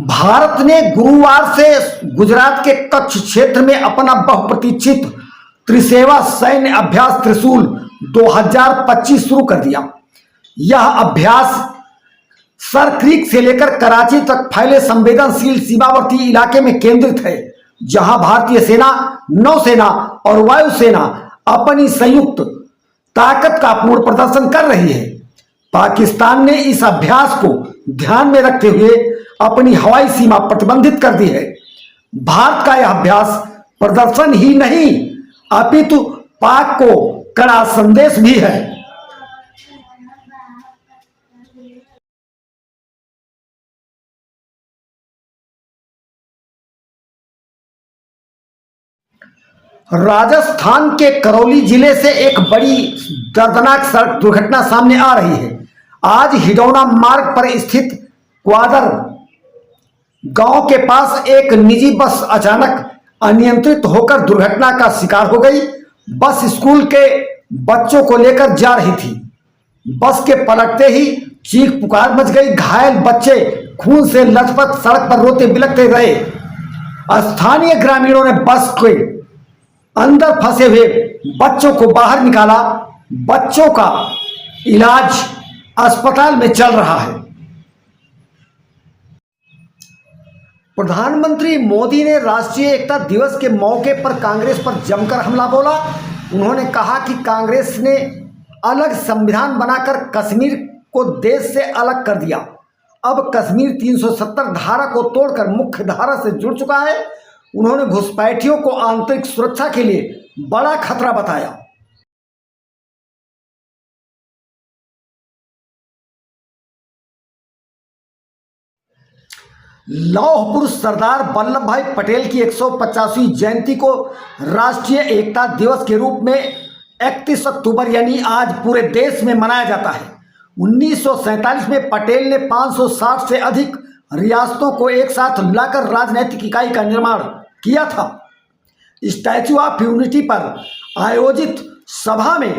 भारत ने गुरुवार से गुजरात के कच्छ क्षेत्र में अपना बहुप्रतीक्षित त्रिसेवा सैन्य अभ्यास त्रिशूल 2025 शुरू कर दिया। यह अभ्यास सर क्रीक से लेकर कराची तक फैले संवेदनशील सीमावर्ती इलाके में केंद्रित है, जहां भारतीय सेना, नौसेना और वायुसेना अपनी संयुक्त ताकत का पूर्ण प्रदर्शन कर रही है। पाकिस्तान ने इस अभ्यास को ध्यान में रखते हुए अपनी हवाई सीमा प्रतिबंधित कर दी है। भारत का यह अभ्यास प्रदर्शन ही नहीं अपितु पाक को कड़ा संदेश भी है। राजस्थान के करौली जिले से एक बड़ी दर्दनाक सड़क दुर्घटना सामने आ रही है। आज हिडौना मार्ग पर स्थित क्वादर गांव के पास एक निजी बस अचानक अनियंत्रित होकर दुर्घटना का शिकार हो गई। बस स्कूल के बच्चों को लेकर जा रही थी। बस के पलटते ही चीख पुकार मच गई। घायल बच्चे खून से लथपथ सड़क पर रोते बिलखते रहे। स्थानीय ग्रामीणों ने बस के अंदर फंसे हुए बच्चों को बाहर निकाला। बच्चों का इलाज अस्पताल में चल रहा है। प्रधानमंत्री मोदी ने राष्ट्रीय एकता दिवस के मौके पर कांग्रेस पर जमकर हमला बोला। उन्होंने कहा कि कांग्रेस ने अलग संविधान बनाकर कश्मीर को देश से अलग कर दिया। अब कश्मीर 370 धारा को तोड़कर मुख्य धारा से जुड़ चुका है। उन्होंने घुसपैठियों को आंतरिक सुरक्षा के लिए बड़ा खतरा बताया। लौह पुरुष सरदार वल्लभ भाई पटेल की 150वीं जयंती को राष्ट्रीय एकता दिवस के रूप में 31 अक्टूबर यानी आज पूरे देश में मनाया जाता है। 1947 में पटेल ने 560 से अधिक रियासतों को एक साथ लाकर राजनैतिक इकाई का निर्माण किया था। स्टैच्यू ऑफ यूनिटी पर आयोजित सभा में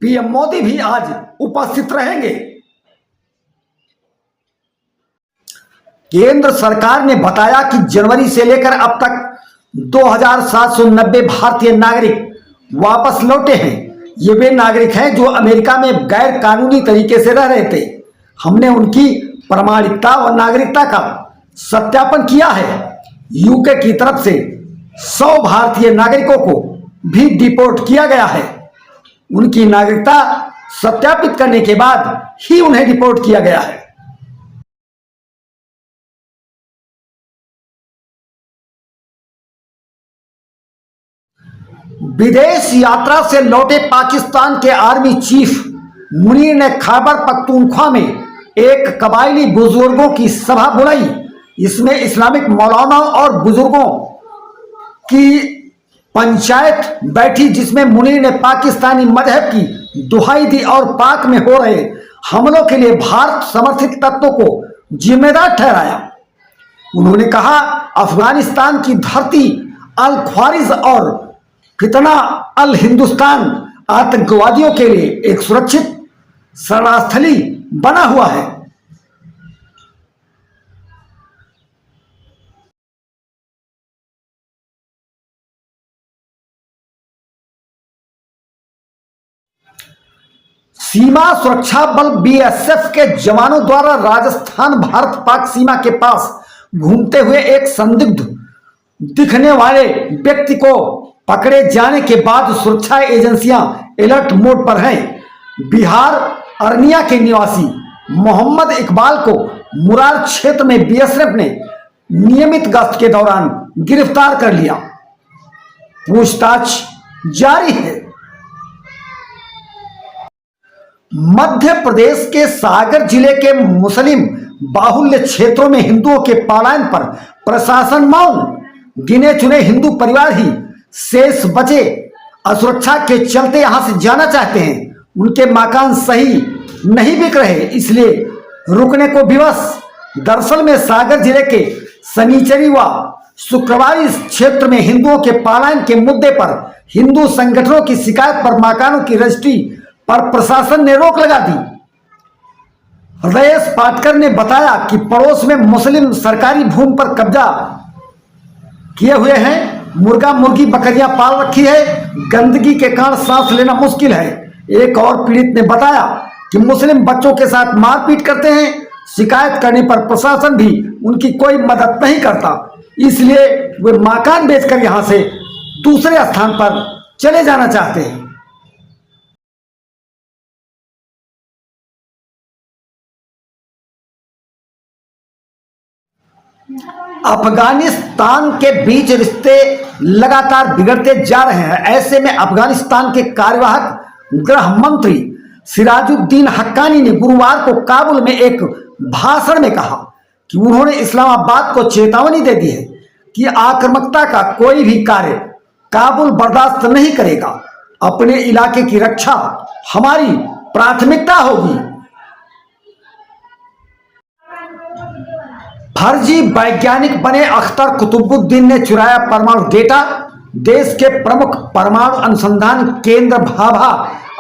पीएम मोदी भी आज उपस्थित रहेंगे। केंद्र सरकार ने बताया कि जनवरी से लेकर अब तक 2790 भारतीय नागरिक वापस लौटे हैं। ये वे नागरिक हैं जो अमेरिका में गैर कानूनी तरीके से रह रहे थे। हमने उनकी प्रामाणिकता और नागरिकता का सत्यापन किया है। यूके की तरफ से 100 भारतीय नागरिकों को भी डिपोर्ट किया गया है। उनकी नागरिकता सत्यापित करने के बाद ही उन्हें डिपोर्ट किया गया है। विदेश यात्रा से लौटे पाकिस्तान के आर्मी चीफ मुनीर ने खैबर पख्तूनख्वा में एक कबायली बुजुर्गों की सभा बुलाई। इसमें इस्लामिक मौलानाओं और बुजुर्गों की पंचायत बैठी, जिसमें मुनीर ने पाकिस्तानी मजहब की दुहाई दी और पाक में हो रहे हमलों के लिए भारत समर्थित तत्वों को जिम्मेदार ठहराया। उन्होंने कहा, अफगानिस्तान की धरती अल ख्वारिज और फितना अल हिंदुस्तान आतंकवादियों के लिए एक सुरक्षित शरणास्थली बना हुआ है। सीमा सुरक्षा बल बीएसएफ के जवानों द्वारा राजस्थान भारत पाक सीमा के पास घूमते हुए एक संदिग्ध दिखने वाले व्यक्ति को पकड़े जाने के बाद सुरक्षा एजेंसियां अलर्ट मोड पर हैं। बिहार अरनिया के निवासी मोहम्मद इकबाल को मुरार क्षेत्र में बीएसएफ ने नियमित गश्त के दौरान गिरफ्तार कर लिया। पूछताछ जारी है। मध्य प्रदेश के सागर जिले के मुस्लिम बाहुल्य क्षेत्रों में हिंदुओं के पलायन पर प्रशासन मौन। गिने चुने हिंदू परिवार ही शेष बचे असुरक्षा के चलते यहां से जाना चाहते हैं। उनके मकान सही नहीं बिक रहे, इसलिए रुकने को विवश। दरअसल में सागर जिले के शनिचरी व शुक्रवार इस क्षेत्र में हिंदुओं के पलायन के मुद्दे पर हिंदू संगठनों की शिकायत पर मकानों की रजिस्ट्री पर प्रशासन ने रोक लगा दी। हृदयेश पाटकर ने बताया कि पड़ोस में मुस्लिम सरकारी भूमि पर कब्जा किए हुए हैं, मुर्गा मुर्गी बकरियां पाल रखी है, गंदगी के कारण सांस लेना मुश्किल है। एक और पीड़ित ने बताया कि मुस्लिम बच्चों के साथ मारपीट करते हैं, शिकायत करने पर प्रशासन भी उनकी कोई मदद नहीं करता, इसलिए वे मकान बेचकर यहां से दूसरे स्थान पर चले जाना चाहते हैं। अफगानिस्तान के बीच रिश्ते लगातार बिगड़ते जा रहे हैं। ऐसे में अफगानिस्तान के कार्यवाहक गृह मंत्री सिराजुद्दीन हक्कानी ने गुरुवार को काबुल में एक भाषण में कहा कि उन्होंने इस्लामाबाद को चेतावनी दे दी है कि आक्रामकता का कोई भी कार्य काबुल बर्दाश्त नहीं करेगा। अपने इलाके की रक्षा हमारी प्राथमिकता होगी। फर्जी वैज्ञानिक बने अख्तर कुतुबुद्दीन ने चुराया परमाणु डेटा। देश के प्रमुख परमाणु अनुसंधान केंद्र भाभा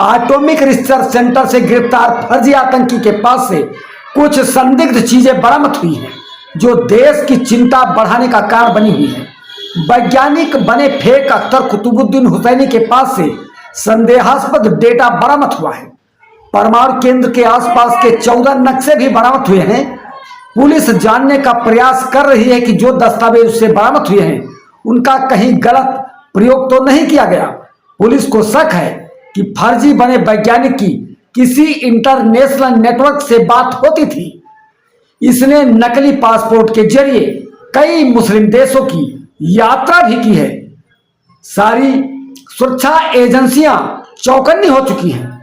एटॉमिक रिसर्च सेंटर से गिरफ्तार फर्जी आतंकी के पास से कुछ संदिग्ध चीजें बरामद हुई हैं, जो देश की चिंता बढ़ाने का कारण बनी हुई है। वैज्ञानिक बने फेक अख्तर कुतुबुद्दीन हुसैनी के पास से संदेहास्पद डेटा बरामद हुआ है। परमाणु केंद्र के आसपास के 14 नक्शे भी बरामद हुए हैं। पुलिस जानने का प्रयास कर रही है कि जो दस्तावेज उससे बरामद हुए हैं उनका कहीं गलत प्रयोग तो नहीं किया गया। पुलिस को शक है कि फर्जी बने वैज्ञानिक की किसी इंटरनेशनल नेटवर्क से बात होती थी। इसने नकली पासपोर्ट के जरिए कई मुस्लिम देशों की यात्रा भी की है। सारी सुरक्षा एजेंसियां चौकन्नी हो चुकी हैं।